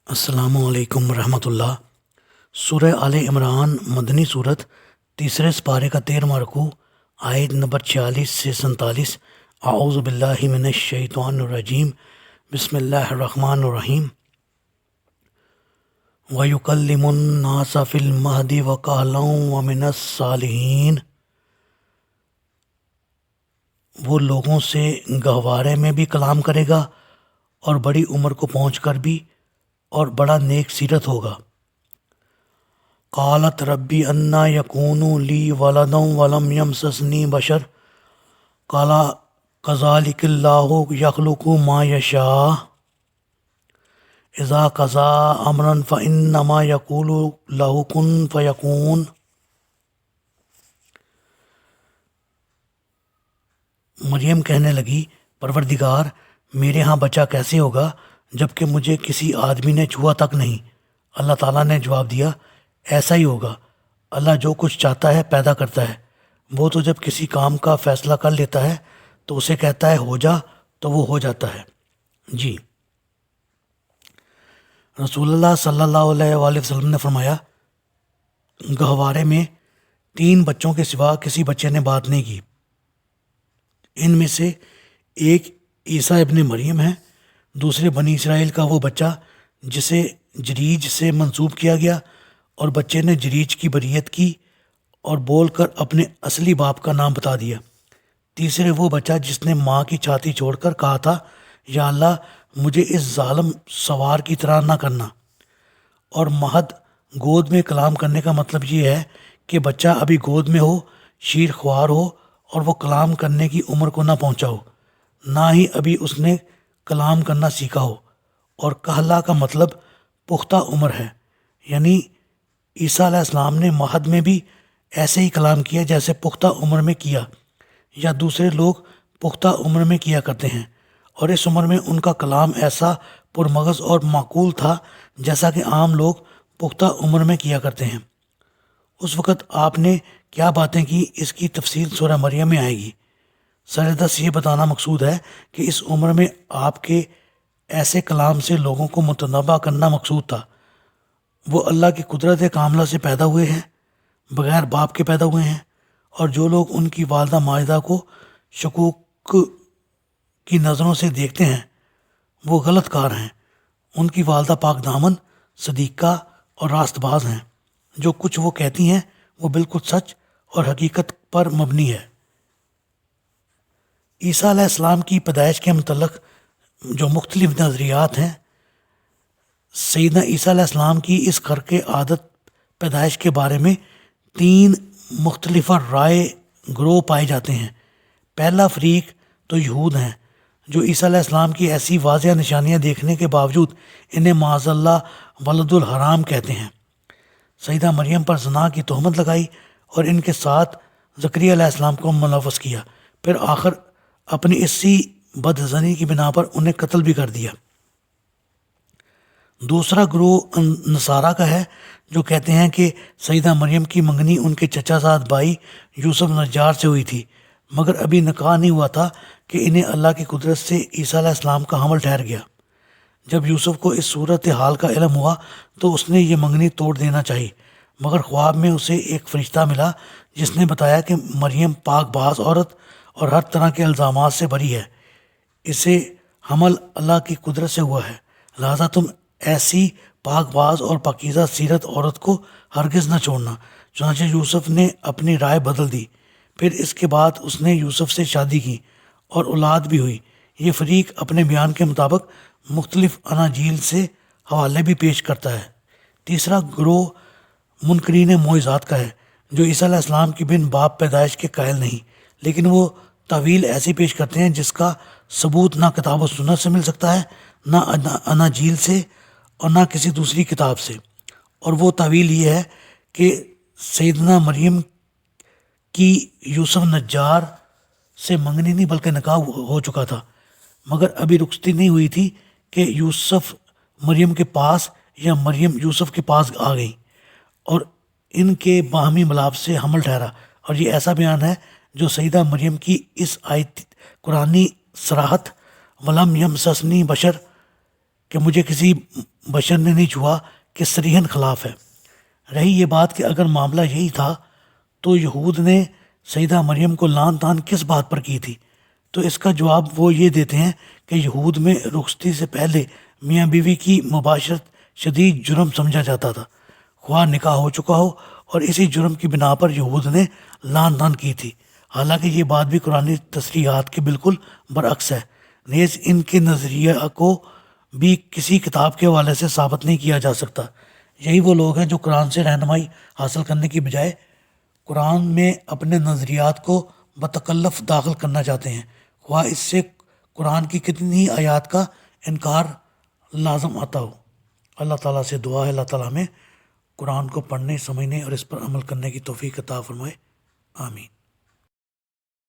السلام علیکم ورحمۃ اللہ۔ سورہ آل عمران مدنی صورت، تیسرے سپارے کا 13واں رکوع، آیت نمبر 46 سے 47۔ اعوذ باللہ من الشیطان الرجیم، بسم اللہ الرحمن الرحیم۔ وَيُكَلِّمُ النَّاسَ فِي الْمَهْدِ وَكَهْلًا وَمِنَ الصَّالِحِينَ، وہ لوگوں سے گہوارے میں بھی کلام کرے گا اور بڑی عمر کو پہنچ کر بھی، اور بڑا نیک سیرت ہوگا۔ قالت ربی انا یکون لی ولد ولم یمسسنی بشر قال کذالک اللہ یخلق ما یشاء اذا قضا امرا فانما یقول له کن فیکون۔ مریم کہنے لگی، پروردگار، میرے ہاں بچہ کیسے ہوگا جبکہ مجھے کسی آدمی نے چھوا تک نہیں۔ اللہ تعالیٰ نے جواب دیا، ایسا ہی ہوگا، اللہ جو کچھ چاہتا ہے پیدا کرتا ہے۔ وہ تو جب کسی کام کا فیصلہ کر لیتا ہے تو اسے کہتا ہے ہو جا، تو وہ ہو جاتا ہے۔ جی، رسول اللہ صلی اللہ علیہ وآلہ وسلم نے فرمایا، گہوارے میں 3 بچوں کے سوا کسی بچے نے بات نہیں کی۔ ان میں سے ایک عیسیٰ ابن مریم ہے، دوسرے بنی اسرائیل کا وہ بچہ جسے جریج سے منسوب کیا گیا، اور بچے نے جریج کی بریت کی اور بول کر اپنے اصلی باپ کا نام بتا دیا۔ تیسرے وہ بچہ جس نے ماں کی چھاتی چھوڑ کر کہا تھا، یا اللہ مجھے اس ظالم سوار کی طرح نہ کرنا۔ اور مہد گود میں کلام کرنے کا مطلب یہ ہے کہ بچہ ابھی گود میں ہو، شیر خوار ہو، اور وہ کلام کرنے کی عمر کو نہ پہنچا ہو، نہ ہی ابھی اس نے کلام کرنا سیکھا ہو۔ اور کہلا کا مطلب پختہ عمر ہے، یعنی عیسیٰ علیہ السلام نے مہد میں بھی ایسے ہی کلام کیا جیسے پختہ عمر میں کیا، یا دوسرے لوگ پختہ عمر میں کیا کرتے ہیں، اور اس عمر میں ان کا کلام ایسا پرمغز اور معقول تھا جیسا کہ عام لوگ پختہ عمر میں کیا کرتے ہیں۔ اس وقت آپ نے کیا باتیں کی، اس کی تفصیل سورہ مریم میں آئے گی۔ سردست یہ بتانا مقصود ہے کہ اس عمر میں آپ کے ایسے کلام سے لوگوں کو متنبع کرنا مقصود تھا۔ وہ اللہ کی قدرت کاملہ سے پیدا ہوئے ہیں، بغیر باپ کے پیدا ہوئے ہیں، اور جو لوگ ان کی والدہ ماجدہ کو شکوک کی نظروں سے دیکھتے ہیں وہ غلط کار ہیں۔ ان کی والدہ پاک دامن، صدیقہ اور راست باز ہیں۔ جو کچھ وہ کہتی ہیں وہ بالکل سچ اور حقیقت پر مبنی ہے۔ عیسیٰ علیہ السلام کی پیدائش کے متعلق جو مختلف نظریات ہیں، سیدنا عیسیٰ علیہ السلام کی اس خرق عادت پیدائش کے بارے میں 3 مختلف رائے گروہ پائے جاتے ہیں۔ پہلا فریق تو یہود ہیں، جو عیسیٰ علیہ السلام کی ایسی واضح نشانیاں دیکھنے کے باوجود انہیں معاذ اللہ ولد الحرام کہتے ہیں۔ سیدہ مریم پر زنا کی تہمت لگائی اور ان کے ساتھ زکریا علیہ السلام کو ملوث کیا، پھر آخر اپنی اسی بدظنی کی بنا پر انہیں قتل بھی کر دیا۔ دوسرا گروہ نصارہ کا ہے، جو کہتے ہیں کہ سیدہ مریم کی منگنی ان کے چچا زاد بھائی یوسف نجار سے ہوئی تھی، مگر ابھی نکاح نہیں ہوا تھا کہ انہیں اللہ کی قدرت سے عیسیٰ علیہ السلام کا حمل ٹھہر گیا۔ جب یوسف کو اس صورت حال کا علم ہوا تو اس نے یہ منگنی توڑ دینا چاہی، مگر خواب میں اسے ایک فرشتہ ملا جس نے بتایا کہ مریم پاک باز عورت اور ہر طرح کے الزامات سے بری ہے، اسے حمل اللہ کی قدرت سے ہوا ہے، لہذا تم ایسی پاک باز اور پاکیزہ سیرت عورت کو ہرگز نہ چھوڑنا۔ چنانچہ یوسف نے اپنی رائے بدل دی، پھر اس کے بعد اس نے یوسف سے شادی کی اور اولاد بھی ہوئی۔ یہ فریق اپنے بیان کے مطابق مختلف اناجیل سے حوالے بھی پیش کرتا ہے۔ تیسرا گروہ منکرین معجزات کا ہے، جو عیسیٰ علیہ السلام کی بن باپ پیدائش کے قائل نہیں، لیکن وہ تعویل ایسی پیش کرتے ہیں جس کا ثبوت نہ کتاب و سنت سے مل سکتا ہے، نہ اناجیل سے، اور نہ کسی دوسری کتاب سے۔ اور وہ تعویل یہ ہے کہ سیدنا مریم کی یوسف نجار سے منگنی نہیں بلکہ نکاح ہو چکا تھا، مگر ابھی رخصتی نہیں ہوئی تھی کہ یوسف مریم کے پاس یا مریم یوسف کے پاس آ گئی، اور ان کے باہمی ملاپ سے حمل ٹھہرا۔ اور یہ ایسا بیان ہے جو سیدہ مریم کی اس آیت قرآنی صراحت ولم یمسسنی بشر کہ مجھے کسی بشر نے نہیں چھوا کہ صریحاً خلاف ہے۔ رہی یہ بات کہ اگر معاملہ یہی تھا تو یہود نے سیدہ مریم کو لعن طعن کس بات پر کی تھی؟ تو اس کا جواب وہ یہ دیتے ہیں کہ یہود میں رخصتی سے پہلے میاں بیوی کی مباشرت شدید جرم سمجھا جاتا تھا، خواہ نکاح ہو چکا ہو، اور اسی جرم کی بنا پر یہود نے لعن طعن کی تھی۔ حالانکہ یہ بات بھی قرآنی تصریحات کے بالکل برعکس ہے۔ نیز ان کے نظریہ کو بھی کسی کتاب کے حوالے سے ثابت نہیں کیا جا سکتا۔ یہی وہ لوگ ہیں جو قرآن سے رہنمائی حاصل کرنے کی بجائے قرآن میں اپنے نظریات کو بتکلف داخل کرنا چاہتے ہیں، خواہ اس سے قرآن کی کتنی ہی آیات کا انکار لازم آتا ہو۔ اللہ تعالیٰ سے دعا ہے اللہ تعالیٰ ہمیں قرآن کو پڑھنے، سمجھنے اور اس پر عمل کرنے کی توفیق عطا فرمائے۔ آمین۔